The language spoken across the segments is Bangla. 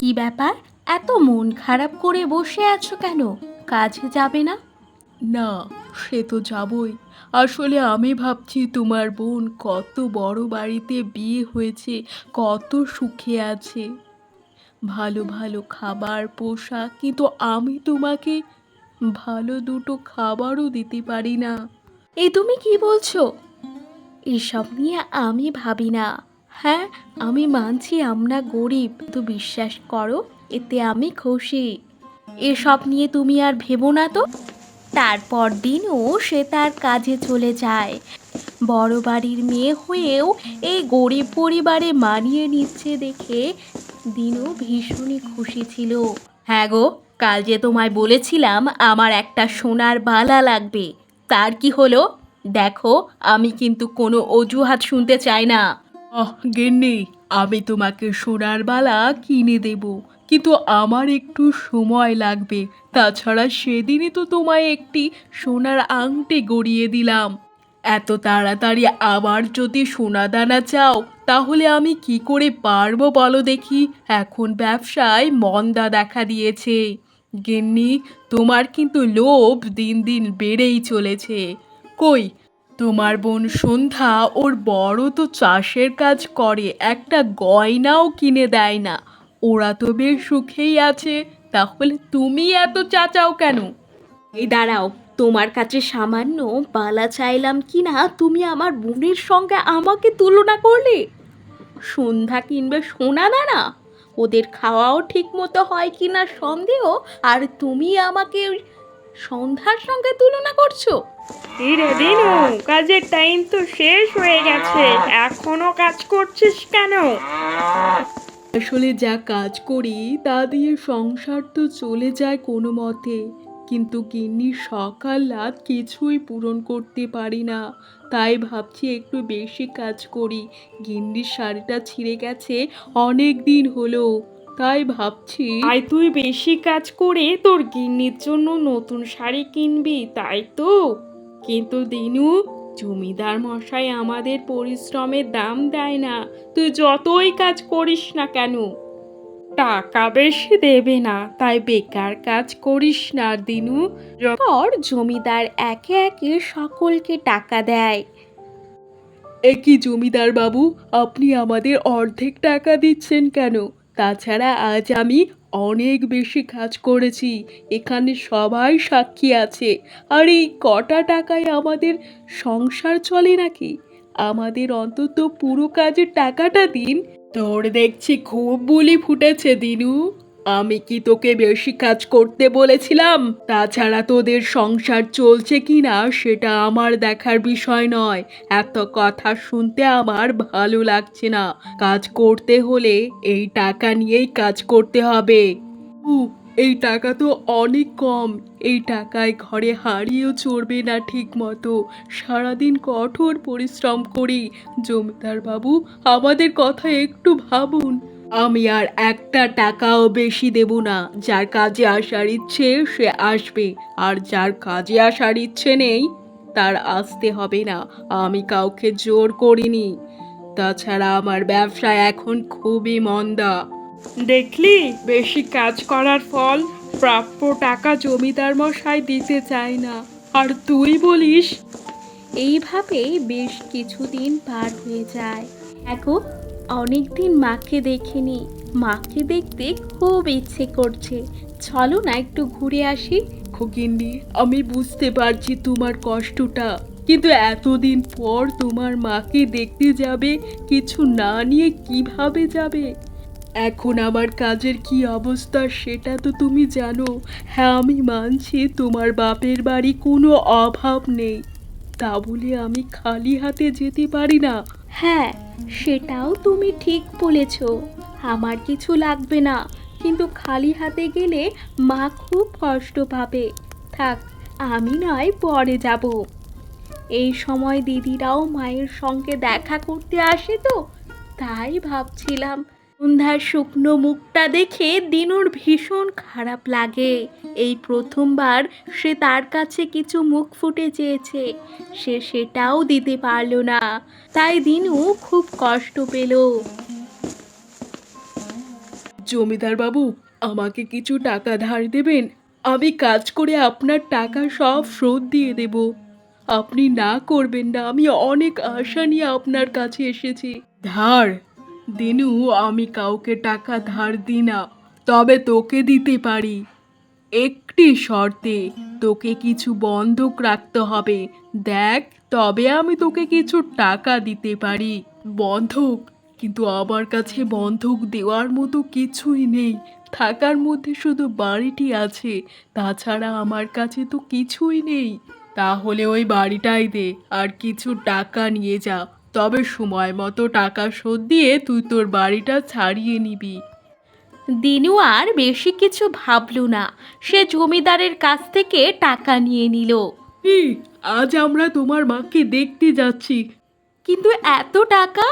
কি ব্যাপার? এত মন খারাপ করে বসে আছো কেন? কাজে যাবে না? না, সে তো যাবই। আসলে আমি ভাবছি তোমার বোন কত বড় বাড়িতে বিয়ে হয়েছে, কত সুখে আছে, ভালো ভালো খাবার পোশাক, কিন্তু আমি তোমাকে ভালো দুটো খাবারও দিতে পারি না। এই তুমি কি বলছো? এসব নিয়ে আমি ভাবি না। হ্যাঁ, আমি মানছি আমরা গরিব, তো বিশ্বাস করো এতে আমি খুশি। এসব নিয়ে তুমি আর ভেবো না তো। তারপর দিনও সে তার কাজে চলে যায়। বড় বাড়ির মেয়ে হয়েও এই গরিব পরিবারে মানিয়ে নিচ্ছে দেখে দিনু ভীষণই খুশি ছিল। হ্যাঁ গো, কাল যে তোমায় বলেছিলাম আমার একটা সোনার বালা লাগবে, তার কি হলো? দেখো, আমি কিন্তু কোনো অজুহাত শুনতে চাই না। গিন্নি, আমি তোমাকে সোনার বালা কিনে দেব, কিন্তু আমার একটু সময় লাগবে। তাছাড়া সেদিনই তো তোমায় একটি সোনার আংটি গড়িয়ে দিলাম। এত তাড়াতাড়ি আবার যদি সোনা দানা চাও, তাহলে আমি কি করে পারবো বলো দেখি? এখন ব্যবসায় মন্দা দেখা দিয়েছে। গিন্নি, তোমার কিন্তু লোভ দিন দিন বেড়েই চলেছে। কই, তোমার বোন সন্ধ্যা, ওর বড় তো চাষের কাজ করে, একটা গয়নাও কিনে দেয় না। ওরা তো বেশ সুখেই আছে, তাহলে তুমি এত চাচাও কেন? এই দাঁড়াও, তোমার কাছে সামান্য বালা চাইলাম কি না, তুমি আমার বোনের সঙ্গে আমাকে তুলনা করলে? সন্ধ্যা কিনবে সোনা দানা, ওদের খাওয়াও ঠিক মতো হয় কি না সন্দেহ, আর তুমি আমাকে ওই সন্ধ্যার সঙ্গে তুলনা করছো? রে দিনু, কাজের টাইম তো শেষ হয়ে গেছে, এখনো কাজ করছিস কেন? আসলে যা কাজ করি তা দিয়ে সংসার তো চলে যায় কোনো মতে, কিন্তু গিন্নির সকাল রাত কিছুই পূরণ করতে পারি না। তাই ভাবছি একটু বেশি কাজ করি। গিন্নির শাড়িটা ছিঁড়ে গেছে অনেক দিন হলো, তাই ভাবছি। আই তুই বেশি কাজ করে তোর গিন্নির জন্য নতুন শাড়ি কিনবি, তাই তো? কিন্তু দিনু, জমিদার মশাই আমাদের পরিশ্রমের দাম দেয় না, তুই যতই কাজ করিস না কেন। টাকা বেশি দেবে না, তাই বেকার কাজ করিস না দিনু। পর জমিদার একে একে সকলকে টাকা দেয়। এ কি জমিদার বাবু, আপনি আমাদের অর্ধেক টাকা দিচ্ছেন কেন? তাছাড়া আজ আমি অনেক বেশি কাজ করেছি, এখানে সবাই সাক্ষী আছে। আর এই কটা টাকায় আমাদের সংসার চলে নাকি? আমাদের অন্তত পুরো কাজের টাকাটা দিন। তোর দেখছি খুব বুলি ফুটেছে দিনু। আমি কি তোকে বেশি কাজ করতে বলেছিলাম? তাছাড়া তোদের সংসার চলছে কিনা সেটা আমার দেখার বিষয় নয়। এত কথা শুনতে আমার ভালো লাগছে না। কাজ করতে হলে এই টাকা নিয়েই কাজ করতে হবে। উ, এই টাকা তো অনেক কম। এই টাকায় ঘরে হাঁড়িও চড়বে না ঠিক মতো। সারাদিন কঠোর পরিশ্রম করি। জমিদার বাবু, আমাদের কথা একটু ভাবুন। আমি আর একটা টাকাও বেশি দেব না। যার কাজে আসার ইচ্ছে সে আসবে, আর যার কাজে আসার ইচ্ছে নেই তার আসতে হবে না। আমি কাউকে জোর করিনি। তাছাড়া আমার ব্যবসা এখন খুবই মন্দা। দেখলি, বেশি কাজ করার ফল? প্রাপ্য টাকা জমিদার মশাই দিতে চায় না, আর তুই বলিস। এইভাবেই বেশ কিছুদিন পার হয়ে যায়। এখন অনেক দিন মাকে দেখিনি, মাকে দেখতে খুব ইচ্ছে করছে। চলো না একটু ঘুরে আসি। খোকিন্নি, আমি বুঝতে পারছি তোমার কষ্টটা, কিন্তু এতদিন পর তোমার মাকে দেখতে যাবে, কিছু না নিয়ে কিভাবে যাবে? এখন আমার কাজের কি অবস্থা সেটা তো তুমি জানো। হ্যাঁ, আমি মানছি তোমার বাপের বাড়ি কোনো অভাব নেই, তা বলে আমি খালি হাতে যেতে পারি না। হ্যাঁ, সেটাও তুমি ঠিক বলেছ, আমার কিছু লাগবে না, কিন্তু খালি হাতে গেলে মা খুব কষ্ট পাবে। থাক, আমি নয় পরে যাব। এই সময় দিদিরাও মায়ের সঙ্গে দেখা করতে আসে তো, তাই ভাবছিলাম। সন্ধ্যার শুকনো মুখটা দেখে দিনুর ভীষণ খারাপ লাগে। এই প্রথমবার সে তার কাছে কিছু মুখ ফুটে চেয়েছে, সে সেটাও দিতে পারল না, তাই দিনু খুব কষ্ট পেল। জমিদার বাবু, আমাকে কিছু টাকা ধার দেবেন? আমি কাজ করে আপনার টাকা সব শোধ দিয়ে দেব। আপনি না করবেন না, আমি অনেক আশা নিয়ে আপনার কাছে এসেছি। ধার? দিনু, আমি কাউকে টাকা ধার দিই না, তবে তোকে দিতে পারি একটি শর্তে। তোকে কিছু বন্ধক রাখতে হবে। দেখ, তবে আমি তোকে কিছু টাকা দিতে পারি। বন্ধক? কিন্তু আমার কাছে বন্ধক দেওয়ার মতো কিছুই নেই। থাকার মধ্যে শুধু বাড়িটি আছে, তাছাড়া আমার কাছে তো কিছুই নেই। তাহলে ওই বাড়িটাই দে, আর কিছু টাকা নিয়ে যা। তবে সময় মতো টাকা শোধ দিয়ে তুই তোর বাড়িটা ছাড়িয়ে নিবি। দিনু আর বেশি কিছু ভাবল না, সে জমিদারের কাছ থেকে টাকা নিয়ে নিল। এই, আজ আমরা তোমার মাকে দেখতে যাচ্ছি। কিন্তু এত টাকা?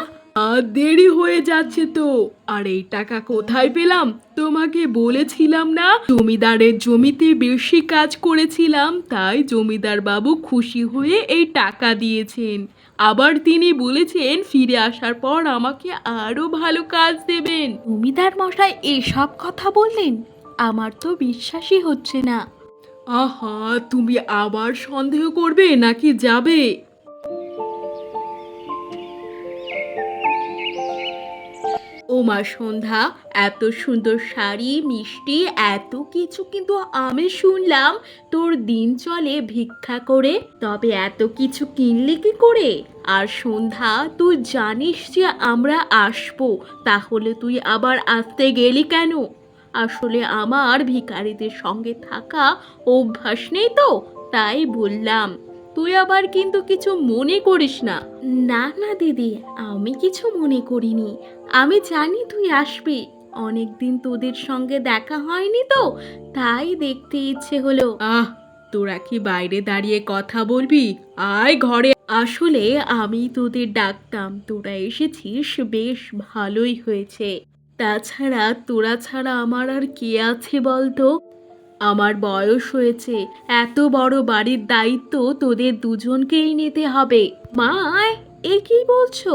আর দেরি হয়ে যাচ্ছে তো। আর এই টাকা কোথায় পেলাম? তোমাকে বলেছিলাম না, জমিদারের জমিতে বেশি কাজ করেছিলাম, তাই জমিদার বাবু খুশি হয়ে এই টাকা দিয়েছেন। আবার তিনি বলেছেন ফিরে আসার পর আমাকে আরো ভালো কাজ দেবেন। জমিদার মশাই এসব কথা বললেন? আমার তো বিশ্বাসই হচ্ছে না। আহা, তুমি আবার সন্দেহ করবে নাকি যাবে? ওমা সন্ধ্যা, এত সুন্দর শাড়ি, মিষ্টি, এত কিছু কিন্তু আমি শুনলাম তোর দিন চলে ভিক্ষা করে। তবে এত কিছু কিনলি কি করে? আর সন্ধ্যা, তুই জানিস যে আমরা আসবো, তাহলে তুই আবার আসতে গেলি কেন? আসলে আমার ভিখারিদের সঙ্গে থাকা অভ্যাস নেই তো, তাই বললাম। তুই আবার কিন্তু কিছু মনে করিস না। না না দিদি, আমি কিছু মনে করিনি। আমি জানি তুই আসবি, অনেকদিন তোদের সঙ্গে দেখা হয়নি তো, তাই দেখতে ইচ্ছে হলো। আহ, তোরা কি বাইরে দাঁড়িয়ে কথা বলবি? আয় ঘরে। আসলে আমি তোদের ডাকতাম, তোরা এসেছিস, বেশ ভালোই হয়েছে। তাছাড়া তোরা ছাড়া আমার আর কে আছে বলতো? আমার বয়স হয়েছে, এত বড় বাড়ির দায়িত্ব তোদের দুজনকেই নিতে হবে। মা, এ কি বলছো?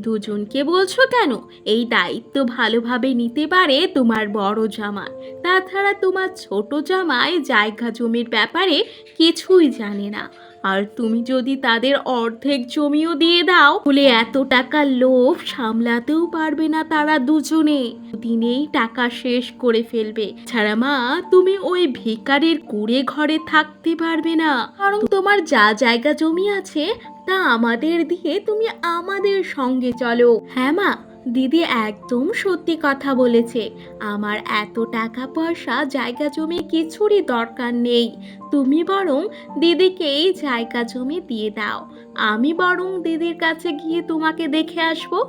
দুজনকে বলছো কেন? এই দায়িত্ব ভালোভাবে নিতে পারে তোমার বড় জামাই। তাছাড়া তোমার ছোট জামাই জায়গা জমির ব্যাপারে কিছুই জানে না। আর তুমি যদি তাদের অর্ধেক জমিও দিয়ে দাও, বলে এত টাকার লোভ সামলাতেও পারবে না তারা দুজনে, দিনেই টাকা শেষ করে ফেলবে। ছাড়া মা, তুমি ওই ভিখারির কুড়ে ঘরে থাকতে পারবে না, কারণ তোমার যা জায়গা জমি আছে তা আমাদের দিয়ে তুমি আমাদের সঙ্গে চলো। হ্যাঁ মা, দিদি একদম সত্যি কথা বলেছে। আমার এত টাকা পয়সা, জায়গা জমি কিছুরই দরকার নেই। তুমি বরং দিদিকে এই জায়গা জমি দিয়ে দাও, আমি বরং দিদির কাছে গিয়ে তোমাকে দেখে আসবো।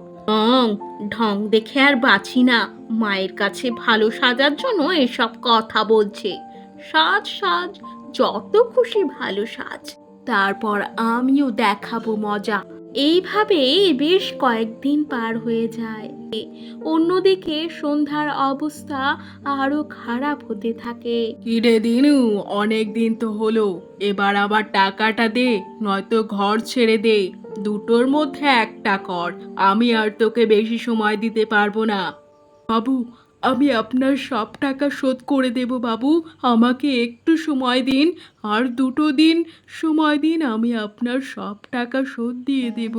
ঢং দেখে আর বাঁচি না। মায়ের কাছে ভালো সাজার জন্য এসব কথা বলছে। সাজ সাজ, যত খুশি ভালো সাজ, তারপর আমিও দেখাবো মজা। এইভাবে বেশ কয়েকদিন পার হয়ে যায়। অন্যদিকে সন্ধ্যার অবস্থা আরো খারাপ হতে থাকে। কিরে দিনু, অনেক দিন তো হলো, এবার আবার টাকাটা দে, নয়তো ঘর ছেড়ে দে। দুটোর মধ্যে একটা কর, আমি আর তোকে বেশি সময় দিতে পারবো না। বাবু, আমি আপনার সব টাকা শোধ করে দেব বাবু, আমাকে একটু সময় দিন। আর 2 দিন সময় দিন, আমি আপনার সব টাকা শোধ দিয়ে দেব।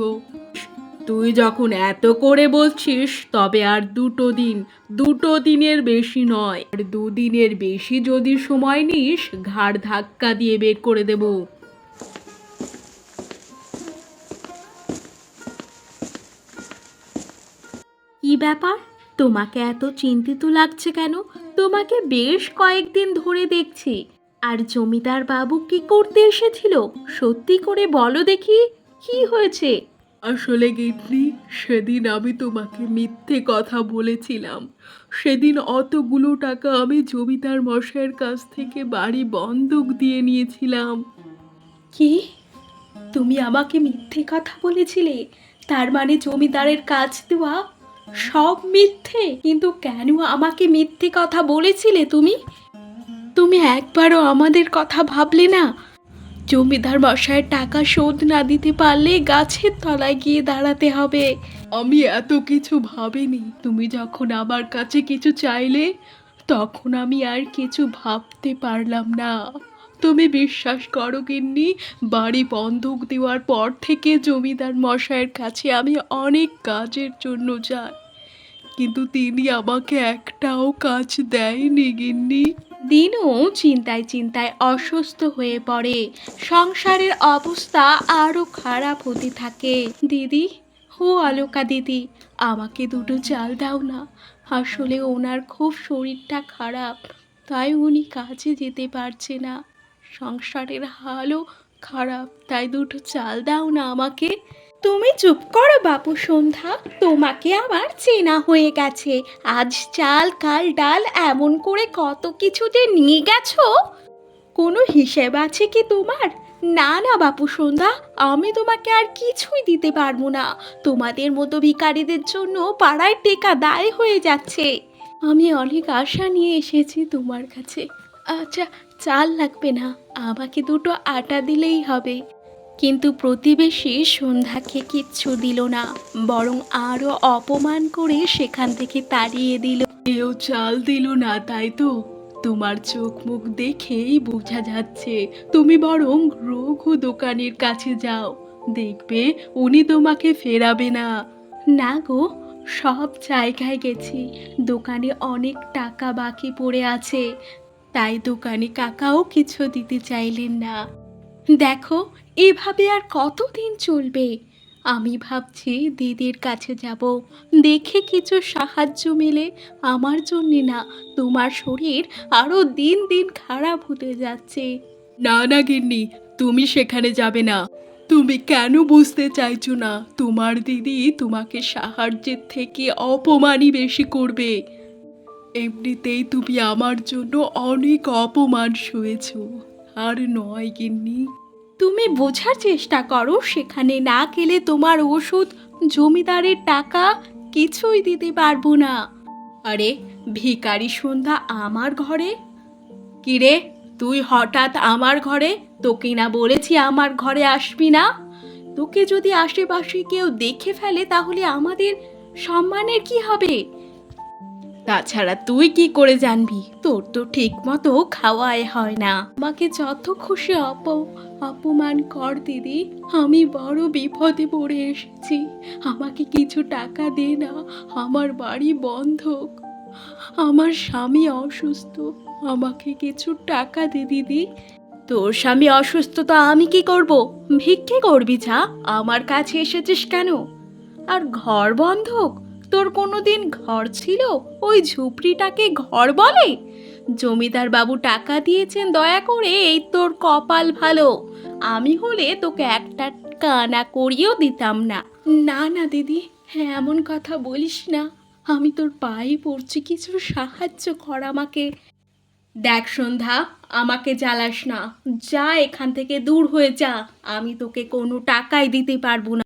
তুই যখন এত করে বলছিস, তবে আর 2 দিন, 2 দিনের বেশি নয়। আর 2 দিনের বেশি যদি সময় নিস, ঘাড় ধাক্কা দিয়ে বের করে দেব। কি ব্যাপার, তোমাকে এত চিন্তিত লাগছে কেন? তোমাকে বেশ কয়েকদিন ধরে দেখছি। আর জমিদার বাবু কি করতে এসেছিল? সত্যি করে বলো দেখি, কি হয়েছে? আসলে গিন্নি, সেদিন আমি তোমাকে মিথ্যে কথা বলেছিলাম। সেদিন অতগুলো টাকা আমি জমিদার মশাইয়ের কাছ থেকে বাড়ি বন্ধক দিয়ে নিয়েছিলাম। কি? তুমি আমাকে মিথ্যে কথা বলেছিলে? তার মানে জমিদারের কাজ দেওয়া সব মিথ্যে? কিন্তু কেন আমাকে মিথ্যে কথা বলেছিলে তুমি? তুমি একবারও আমাদের কথা ভাবলে না? জমিদার মশাইয়ের টাকা শোধ না দিতে পারলে গাছের তলায় গিয়ে দাঁড়াতে হবে। আমি এত কিছু ভাবিনি। তুমি যখন আমার কাছে কিছু চাইলে তখন আমি আর কিছু ভাবতে পারলাম না। তুমি বিশ্বাস করো গিন্নি, বাড়ি বন্ধক দেওয়ার পর থেকে জমিদার মশাইয়ের কাছে আমি অনেক কাজের জন্য যাই, কিন্তু তিনি আমাকে একটাও কাজ দেয়নি গিন্নি। দিনু চিন্তায় চিন্তায় অসুস্থ হয়ে পড়ে। সংসারের অবস্থা আরো খারাপ হতে থাকে। দিদি, ও অলোকা দিদি, আমাকে দুটো চাল দাও না। আসলে ওনার খুব শরীরটা খারাপ, তাই উনি কাজে যেতে পারছে না। সংসারের হালও খারাপ, তাই দুটো চাল দাও না আমাকে। তুমি চুপ করো বাপু সন্ধ্যা, তোমাকে আমার চেনা হয়ে গেছে। আজ চাল কাল ডাল এমন করে কত কিছু যে নিয়ে গেছো, কোনো হিসেব আছে কি তোমার? না না বাপু সন্ধ্যা, আমি তোমাকে আর কিছুই দিতে পারবো না। তোমাদের মতো ভিখারিদের জন্য পাড়ায় টেকা দায় হয়ে যাচ্ছে। আমি অনেক আশা নিয়ে এসেছি তোমার কাছে। আচ্ছা, চাল লাগবে না, আমাকে দুটো আটা দিলেই হবে। কিন্তু প্রতিবেশী সন্ধ্যাকে কিচ্ছু দিল না, বরং আরো অপমান করে সেখান থেকে তাড়িয়ে দিল। কেউ চাল দিল না তাই তো? তোমার চোখ মুখ দেখেই বোঝা যাচ্ছে। তুমি বরং রঘু দোকানের কাছে যাও, দেখবে উনি তোমাকে ফেরাবে না। না গো, সব জায়গায় গেছি, দোকানে অনেক টাকা বাকি পড়ে আছে, তাই দোকানি কাকাও কিছু দিতে চাইলেন না। দেখো, এভাবে আর কতদিন চলবে? আমি ভাবছি দিদির কাছে যাব, দেখে কিছু সাহায্য মেলে। আমার জন্যে না, তোমার শরীর আরো দিন দিন খারাপ হতে যাচ্ছে। না না গিন্নি, তুমি সেখানে যাবে না। তুমি কেন বুঝতে চাইছো না? তোমার দিদি তোমাকে সাহায্যের থেকে অপমানই বেশি করবে। এমনিতেই তুমি আমার জন্য অনেক অপমান সয়েছো, আর নয় গিন্নি। তুমি বোঝার চেষ্টা করো, সেখানে না গেলে তোমার ওষুধ, জমিদারের টাকা কিছুই দিতে পারবো না। আরে, ভিখারি সন্ধ্যা আমার ঘরে? কিরে, তুই হঠাৎ আমার ঘরে? তোকে না বলেছি আমার ঘরে আসবি না? তোকে যদি আশেপাশে কেউ দেখে ফেলে তাহলে আমাদের সম্মানের কি হবে? তাছাড়া তুই কি করে জানবি? তোর তো ঠিক মতো খাওয়াই হয় না। আমাকে যত খুশি অপমান কর দিদি, আমি বড় বিপদে পড়ে এসেছি। আমাকে কিছু টাকা দে না, আমার বাড়ি বন্ধক, আমার স্বামী অসুস্থ, আমাকে কিছু টাকা দে দিদি। তোর স্বামী অসুস্থ তো আমি কি করব? ভিক্ষে করবি যা, আমার কাছে এসেছিস কেন? আর ঘর বন্ধক, তোর কোনোদিন ঘর ছিল? ওই ঝুপড়িটাকে ঘর বলে? জমিদার বাবু টাকা দিয়েছেন দয়া করে, এই তোর কপাল ভালো। আমি হলে তোকে একটা কানা করিয়েও দিতাম না। না না দিদি, হ্যাঁ এমন কথা বলিস না, আমি তোর পায়ে পড়ছি, কিছু সাহায্য কর আমাকে। দেখ সন্ধ্যা, আমাকে জ্বালাস না, যা এখান থেকে দূর হয়ে যা। আমি তোকে কোনো টাকাই দিতে পারবো না।